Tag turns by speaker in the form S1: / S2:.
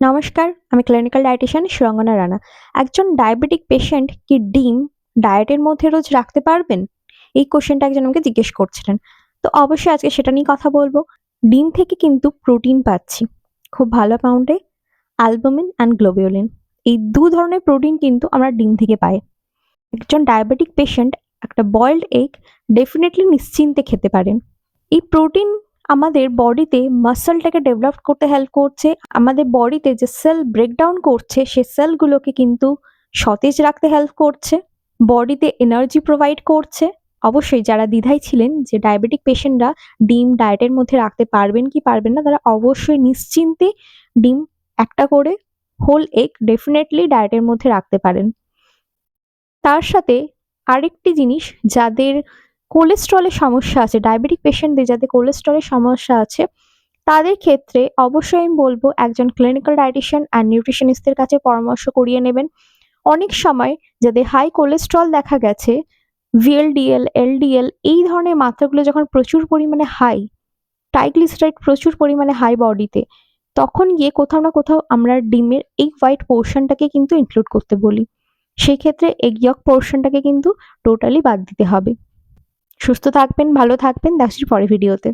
S1: নমস্কার, আমি clinical dietician Surangana Rana. একজন ডায়াবেটিক পেশেন্ট কি ডিম ডায়েটের মধ্যে রোজ রাখতে পারবেন? এই কোশ্চেনটা একজন আমাকে জিজ্ঞেস করছিলেন। তো অবশ্যই আজকে সেটা নিয়ে কথা বলবো। ডিম থেকে কিন্তু প্রোটিন পাচ্ছি খুব ভালো অ্যামাউন্টে, অ্যালবুমিন অ্যান্ড গ্লোবিউলিন। এই দু ধরনের প্রোটিন কিন্তু আমরা ডিম থেকে পাই। একজন ডায়াবেটিক পেশেন্ট একটা বয়েলড এগ ডেফিনেটলি নিশ্চিন্তে খেতে পারেন। এই প্রোটিন আমাদের বডিতে মাসলটাকে ডেভেলপ করতে হেল্প করছে, আমাদের বডিতে যে সেল ব্রেকডাউন করছে সে সেলগুলোকে কিন্তু সতেজ রাখতে হেল্প করছে, বডিতে এনার্জি প্রোভাইড করছে। অবশ্যই যারা দ্বিধায় ছিলেন যে ডায়াবেটিক পেশেন্টরা ডিম ডায়েটের মধ্যে রাখতে পারবেন কি পারবেন না, তারা অবশ্যই নিশ্চিন্তে ডিম একটা করে হোল এগ ডেফিনেটলি ডায়েটের মধ্যে রাখতে পারেন। তার সাথে আরেকটি জিনিস, যাদের কোলেস্ট্রলের সমস্যা আছে, ডায়াবেটিক পেশেন্টদের যাদের কোলেস্ট্রলের সমস্যা আছে, তাদের ক্ষেত্রে অবশ্যই আমি বলবো একজন ক্লিনিক্যাল ডায়েটিশিয়ান অ্যান্ড নিউট্রিশনিস্টের কাছে পরামর্শ করিয়ে নেবেন। অনেক সময় যাদের হাই কোলেস্ট্রল দেখা গেছে, ভিএলডিএল, এলডিএল এই ধরনের মাত্রাগুলো যখন প্রচুর পরিমাণে হাই, ট্রাইগ্লিসারাইড প্রচুর পরিমাণে হাই বডিতে, তখন গিয়ে কোথাও না কোথাও আমরা ডিমের এই হোয়াইট পোর্শনটাকে কিন্তু ইনক্লুড করতে বলি। সেই ক্ষেত্রে এগ ইয়ক পোর্শনটাকে কিন্তু টোটালি বাদ দিতে হবে। সুস্থ থাকবেন, ভালো থাকবেন, দেখা হচ্ছে পরের ভিডিওতে।